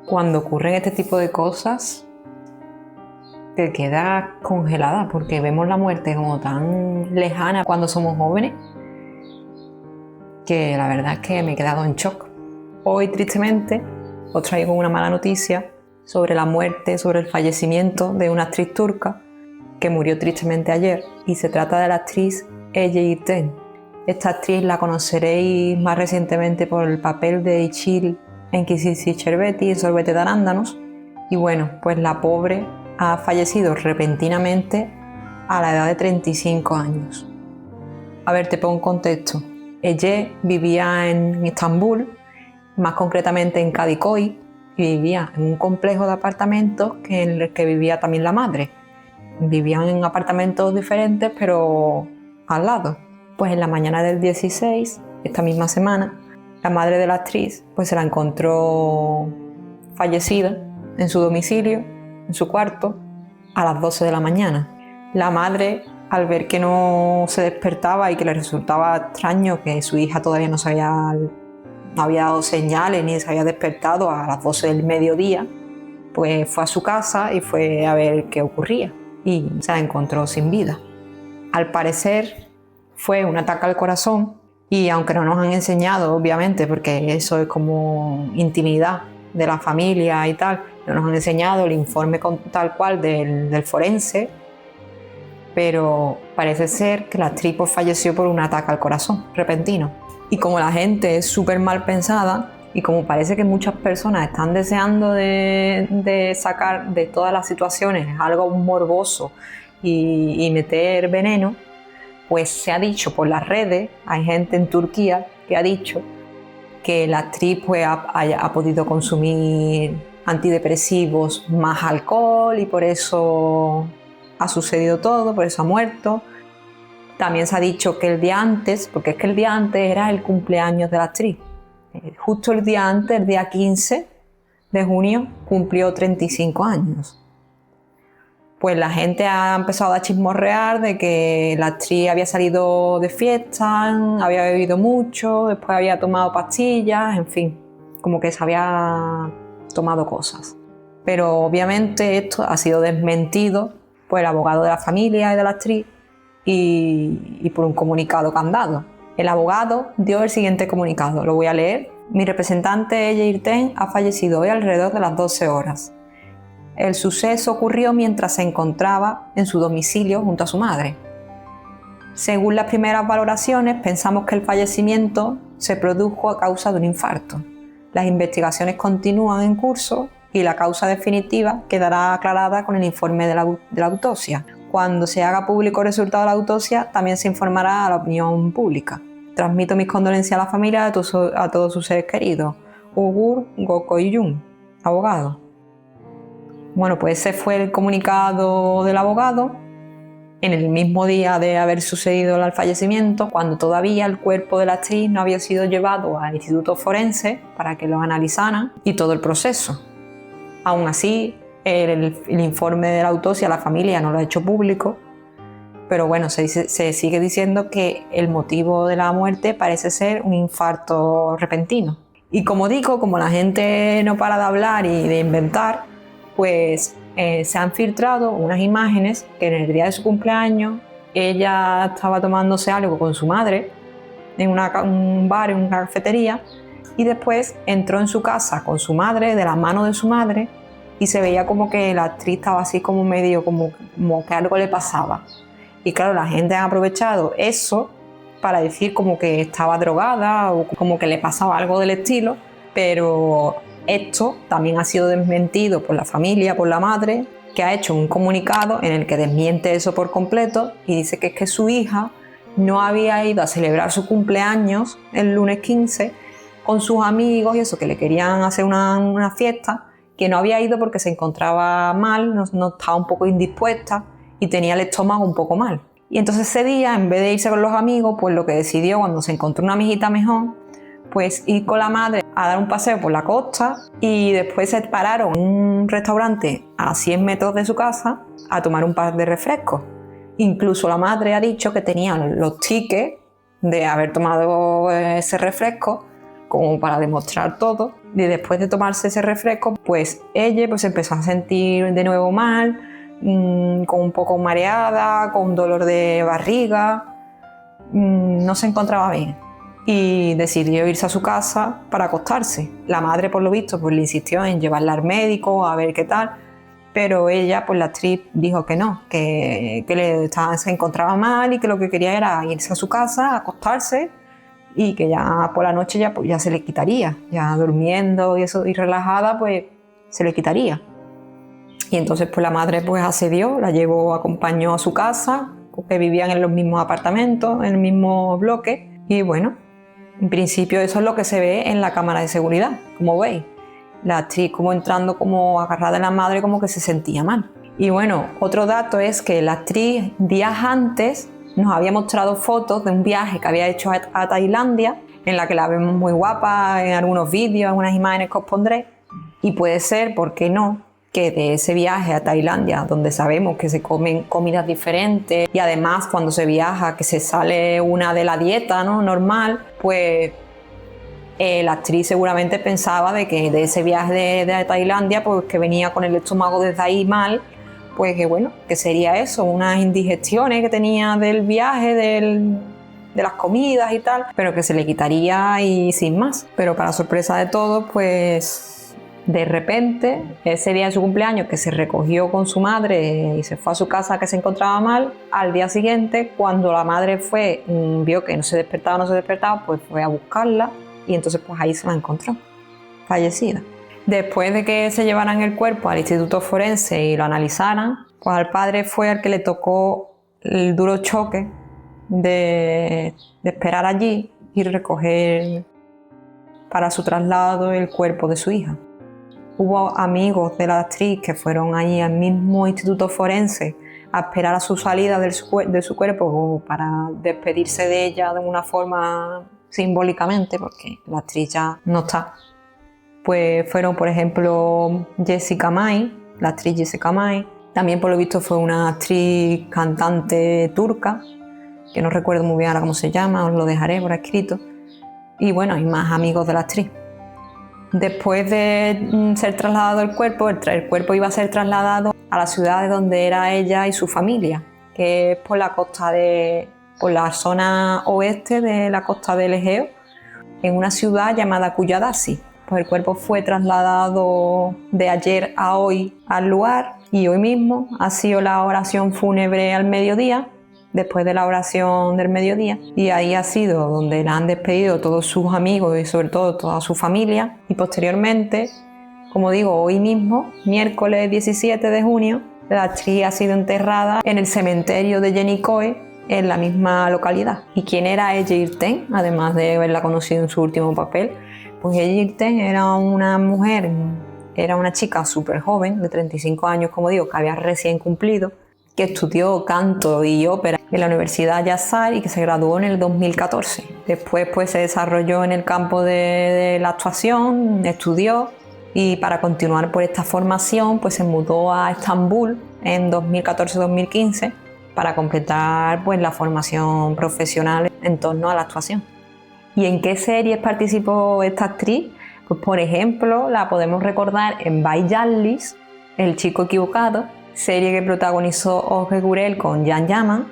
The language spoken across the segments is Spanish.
Cuando ocurren este tipo de cosas, te quedas congelada porque vemos la muerte como tan lejana cuando somos jóvenes que la verdad es que me he quedado en shock. Hoy, tristemente, os traigo una mala noticia sobre la muerte, sobre el fallecimiento de una actriz turca que murió tristemente ayer, y se trata de la actriz Ece Yurten. Esta actriz la conoceréis más recientemente por el papel de İçil en Kissisi Şerbeti, Sorbete de arándanos, y bueno, pues la pobre ha fallecido repentinamente a la edad de 35 años. A ver, te pongo en contexto. Ece vivía en Estambul, más concretamente en Kadıköy, y vivía en un complejo de apartamentos en el que vivía también la madre. Vivían en apartamentos diferentes, pero al lado. Pues en la mañana del 16, esta misma semana, la madre de la actriz pues se la encontró fallecida en su domicilio, en su cuarto, a las 12 de la mañana. La madre, al ver que no se despertaba y que le resultaba extraño que su hija todavía no había dado señales ni se había despertado a las 12 del mediodía, pues fue a su casa y fue a ver qué ocurría, y se la encontró sin vida. Al parecer fue un ataque al corazón, y aunque no nos han enseñado, obviamente, porque eso es como intimidad de la familia y tal, no nos han enseñado el informe tal cual del forense, pero parece ser que la actriz pues falleció por un ataque al corazón repentino. Y como la gente es súper mal pensada, y como parece que muchas personas están deseando de sacar de todas las situaciones algo morboso y meter veneno, pues se ha dicho por las redes, hay gente en Turquía que ha dicho que la actriz pues ha podido consumir antidepresivos más alcohol y por eso ha sucedido todo, por eso ha muerto. También se ha dicho que el día antes, porque es que el día antes era el cumpleaños de la actriz, justo el día antes, el día 15 de junio, cumplió 35 años. Pues la gente ha empezado a chismorrear de que la actriz había salido de fiesta, había bebido mucho, después había tomado pastillas, en fin, como que se había tomado cosas. Pero obviamente esto ha sido desmentido por el abogado de la familia y de la actriz y por un comunicado que han dado. El abogado dio el siguiente comunicado, lo voy a leer. Mi representante Ece Yurten ha fallecido hoy alrededor de las 12 horas. El suceso ocurrió mientras se encontraba en su domicilio junto a su madre. Según las primeras valoraciones, pensamos que el fallecimiento se produjo a causa de un infarto. Las investigaciones continúan en curso y la causa definitiva quedará aclarada con el informe de la autopsia. Cuando se haga público el resultado de la autopsia, también se informará a la opinión pública. Transmito mis condolencias a la familia y a todos sus seres queridos. Ugur Gokoyun, abogado. Bueno, pues ese fue el comunicado del abogado en el mismo día de haber sucedido el fallecimiento, cuando todavía el cuerpo de la actriz no había sido llevado al instituto forense para que lo analizaran y todo el proceso. Aún así, el informe de la autopsia la familia no lo ha hecho público, pero bueno, se sigue diciendo que el motivo de la muerte parece ser un infarto repentino. Y como digo, como la gente no para de hablar y de inventar, pues se han filtrado unas imágenes que en el día de su cumpleaños ella estaba tomándose algo con su madre en un bar, en una cafetería, y después entró en su casa con su madre, de la mano de su madre, y se veía como que la actriz estaba así como medio como que algo le pasaba. Y claro, la gente ha aprovechado eso para decir como que estaba drogada o como que le pasaba algo del estilo, pero esto también ha sido desmentido por la familia, por la madre, que ha hecho un comunicado en el que desmiente eso por completo y dice que es que su hija no había ido a celebrar su cumpleaños el lunes 15 con sus amigos y eso, que le querían hacer una fiesta, que no había ido porque se encontraba mal, no estaba un poco indispuesta y tenía el estómago un poco mal. Y entonces ese día, en vez de irse con los amigos, pues lo que decidió, cuando se encontró una amiguita mejor, pues ir con la madre a dar un paseo por la costa, y después se pararon en un restaurante a 100 metros de su casa a tomar un par de refrescos. Incluso la madre ha dicho que tenían los tickets de haber tomado ese refresco como para demostrar todo, Y después de tomarse ese refresco, pues ella pues empezó a sentir de nuevo mal, con un poco mareada, con dolor de barriga, no se encontraba bien. Y decidió irse a su casa para acostarse. La madre, por lo visto, pues le insistió en llevarla al médico a ver qué tal, pero ella, pues la actriz, dijo que no, que se encontraba mal y que lo que quería era irse a su casa, acostarse, y que ya por la noche ya se le quitaría, ya durmiendo y eso y relajada, pues se le quitaría. Y entonces pues la madre pues accedió, la llevó, acompañó a su casa, que vivían en los mismos apartamentos, en el mismo bloque, y bueno, en principio eso es lo que se ve en la cámara de seguridad, como veis. La actriz como entrando como agarrada de la madre, como que se sentía mal. Y bueno, otro dato es que la actriz días antes nos había mostrado fotos de un viaje que había hecho a Tailandia, en la que la vemos muy guapa en algunos vídeos, algunas imágenes que os pondré. Y puede ser, ¿por qué no?, que de ese viaje a Tailandia, donde sabemos que se comen comidas diferentes y además cuando se viaja que se sale una de la dieta, ¿no?, normal, pues la actriz seguramente pensaba de que de ese viaje de Tailandia, pues que venía con el estómago desde ahí mal, pues que bueno, que sería eso, unas indigestiones que tenía del viaje, de las comidas y tal, pero que se le quitaría y sin más. Pero para sorpresa de todos, pues de repente, ese día de su cumpleaños que se recogió con su madre y se fue a su casa que se encontraba mal, al día siguiente, cuando la madre fue, vio que no se despertaba, pues fue a buscarla y entonces pues ahí se la encontró, fallecida. Después de que se llevaran el cuerpo al instituto forense y lo analizaran, pues al padre fue al que le tocó el duro choque de esperar allí y recoger para su traslado el cuerpo de su hija. Hubo amigos de la actriz que fueron allí al mismo instituto forense a esperar a su salida de su cuerpo como para despedirse de ella de una forma simbólicamente, porque la actriz ya no está. Pues fueron, por ejemplo, Jessica May, la actriz Jessica May. También, por lo visto, fue una actriz cantante turca, que no recuerdo muy bien ahora cómo se llama, os lo dejaré por escrito. Y bueno, hay más amigos de la actriz. Después de ser trasladado el cuerpo iba a ser trasladado a la ciudad de donde era ella y su familia, que es por la zona oeste de la costa del Egeo, en una ciudad llamada Kuyadasi. Pues el cuerpo fue trasladado de ayer a hoy al lugar y hoy mismo ha sido la oración fúnebre al mediodía, después de la oración del mediodía, y ahí ha sido donde la han despedido todos sus amigos y sobre todo toda su familia, y posteriormente, como digo, hoy mismo, miércoles 17 de junio, la actriz ha sido enterrada en el cementerio de Yenikoe, en la misma localidad. ¿Y quién era Eje Ten, además de haberla conocido en su último papel? Pues Eje Ten era una mujer, era una chica súper joven, de 35 años, como digo, que había recién cumplido, que estudió canto y ópera en la Universidad Yazar y que se graduó en el 2014. Después pues se desarrolló en el campo de la actuación, estudió y para continuar por esta formación pues se mudó a Estambul en 2014-2015 para completar pues la formación profesional en torno a la actuación. ¿Y en qué series participó esta actriz? Pues por ejemplo la podemos recordar en By Jarlis, El chico equivocado, serie que protagonizó Olga Gurel con Jan Yaman,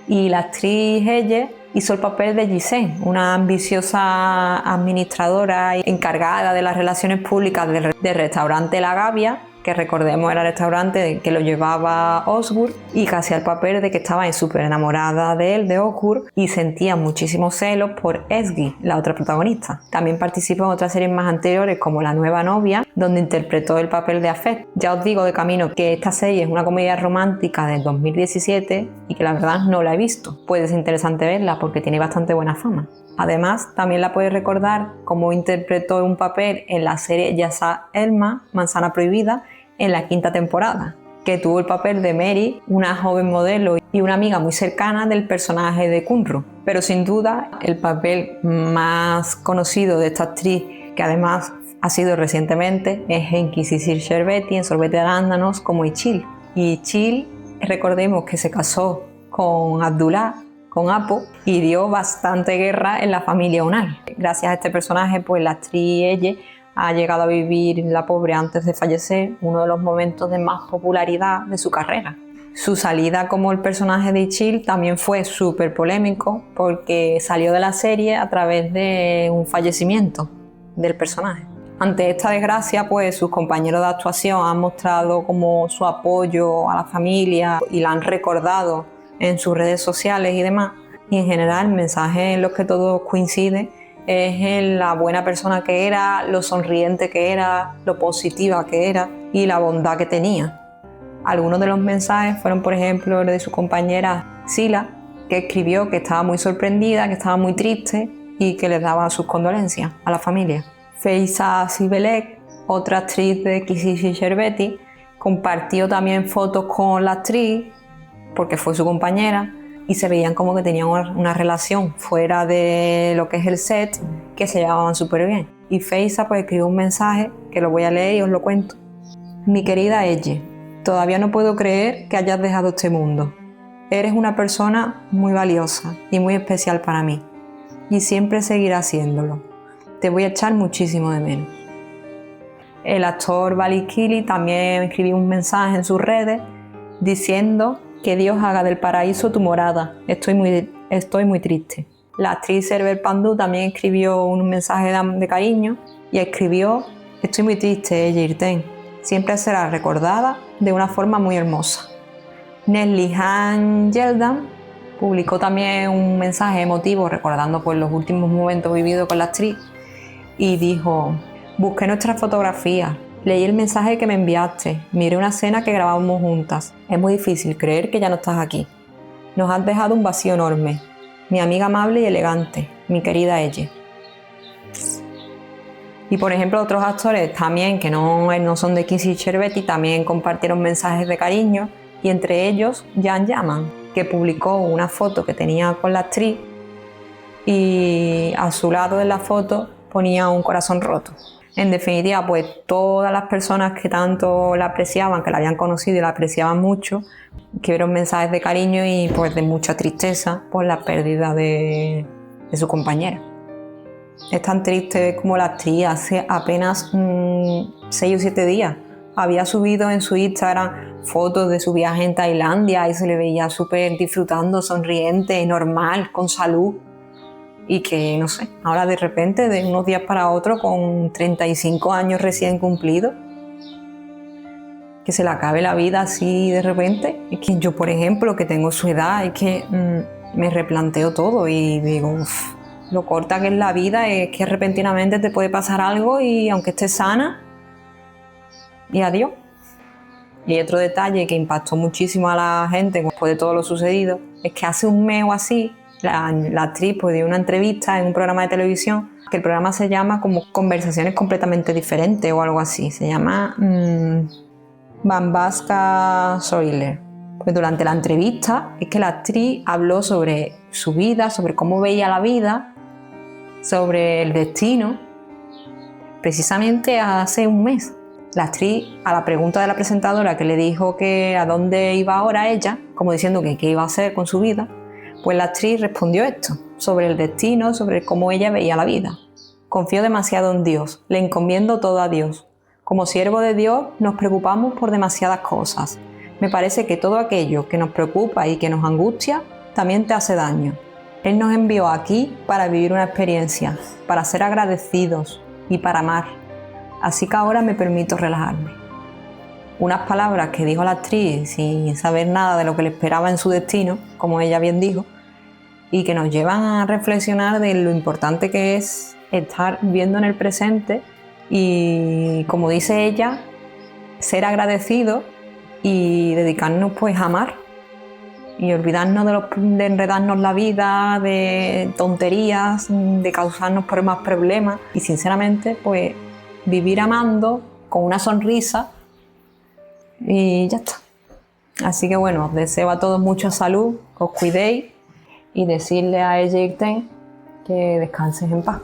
y la actriz ella hizo el papel de Giselle, una ambiciosa administradora encargada de las relaciones públicas del restaurante La Gavia, que recordemos era el restaurante que lo llevaba Osgur, y que hacía el papel de que estaba súper enamorada de él, de Osgur, y sentía muchísimos celos por Ezgi, la otra protagonista. También participó en otras series más anteriores como La nueva novia, donde interpretó el papel de Afet. Ya os digo de camino que esta serie es una comedia romántica del 2017 y que la verdad no la he visto. Puede ser interesante verla porque tiene bastante buena fama. Además, también la podéis recordar como interpretó un papel en la serie Yasa Elma, Manzana Prohibida, en la 5ª temporada, que tuvo el papel de Mary, una joven modelo y una amiga muy cercana del personaje de Kunru. Pero sin duda, el papel más conocido de esta actriz, que además ha sido recientemente, es Enki Sisir Sherbeti en Sorbete de Arándanos como Ichil. Y Ichil, recordemos que se casó con Abdullah, con Apo, y dio bastante guerra en la familia Unal. Gracias a este personaje, pues la actriz ella ha llegado a vivir la pobre antes de fallecer uno de los momentos de más popularidad de su carrera. Su salida como el personaje de Ichill también fue súper polémico porque salió de la serie a través de un fallecimiento del personaje. Ante esta desgracia, pues sus compañeros de actuación han mostrado como su apoyo a la familia y la han recordado en sus redes sociales y demás. Y en general el mensaje en los que todos coinciden es en la buena persona que era, lo sonriente que era, lo positiva que era y la bondad que tenía. Algunos de los mensajes fueron, por ejemplo, el de su compañera Sila, que escribió que estaba muy sorprendida, que estaba muy triste y que les daba sus condolencias a la familia. Feyza Sibelek, otra actriz de Kissy Sherbeti, compartió también fotos con la actriz porque fue su compañera y se veían como que tenían una relación fuera de lo que es el set, que se llevaban súper bien. Y Feyza pues escribió un mensaje que lo voy a leer y os lo cuento. Mi querida Elle, todavía no puedo creer que hayas dejado este mundo. Eres una persona muy valiosa y muy especial para mí, y siempre seguirás siéndolo. Te voy a echar muchísimo de menos. El actor Valikili también escribió un mensaje en sus redes diciendo que Dios haga del paraíso tu morada. Estoy muy triste. La actriz Server Pandú también escribió un mensaje de cariño y escribió: estoy muy triste, Elle Irten. Siempre será recordada de una forma muy hermosa. Nesli Han Yeldan publicó también un mensaje emotivo recordando pues, los últimos momentos vividos con la actriz y dijo: busqué nuestras fotografías, leí el mensaje que me enviaste, miré una escena que grabamos juntas. Es muy difícil creer que ya no estás aquí. Nos has dejado un vacío enorme. Mi amiga amable y elegante, mi querida Elle. Y por ejemplo otros actores también que no son de Kissy Sherbeti también compartieron mensajes de cariño y entre ellos Jan Yaman, que publicó una foto que tenía con la actriz y a su lado de la foto ponía un corazón roto. En definitiva, pues todas las personas que tanto la apreciaban, que la habían conocido y la apreciaban mucho, escribieron mensajes de cariño y pues de mucha tristeza por la pérdida de su compañera. Es tan triste como la actriz hace apenas 6 o 7 días había subido en su Instagram fotos de su viaje en Tailandia y se le veía súper disfrutando, sonriente, normal, con salud. Y que, no sé, ahora de repente, de unos días para otros, con 35 años recién cumplidos, que se le acabe la vida así de repente. Es que yo, por ejemplo, que tengo su edad, es que me replanteo todo y digo, lo corta que es la vida, es que repentinamente te puede pasar algo y aunque estés sana, y adiós. Y otro detalle que impactó muchísimo a la gente después de todo lo sucedido, es que hace un mes o así, la actriz pues, dio una entrevista en un programa de televisión, que el programa se llama como Conversaciones completamente diferentes o algo así, se llama Bambaska Soiler. Pues durante la entrevista es que la actriz habló sobre su vida, sobre cómo veía la vida, sobre el destino, precisamente hace un mes. La actriz, a la pregunta de la presentadora que le dijo que a dónde iba ahora ella, como diciendo que qué iba a hacer con su vida, pues la actriz respondió esto, sobre el destino, sobre cómo ella veía la vida. Confío demasiado en Dios, le encomiendo todo a Dios. Como siervo de Dios nos preocupamos por demasiadas cosas. Me parece que todo aquello que nos preocupa y que nos angustia también te hace daño. Él nos envió aquí para vivir una experiencia, para ser agradecidos y para amar. Así que ahora me permito relajarme. Unas palabras que dijo la actriz sin saber nada de lo que le esperaba en su destino, como ella bien dijo, y que nos llevan a reflexionar de lo importante que es estar viviendo en el presente y, como dice ella, ser agradecidos y dedicarnos pues a amar y olvidarnos de enredarnos la vida, de tonterías, de causarnos más problemas y sinceramente pues vivir amando con una sonrisa y ya está. Así que bueno, os deseo a todos mucha salud, que os cuidéis y decirle a Elle Irten que descanses en paz.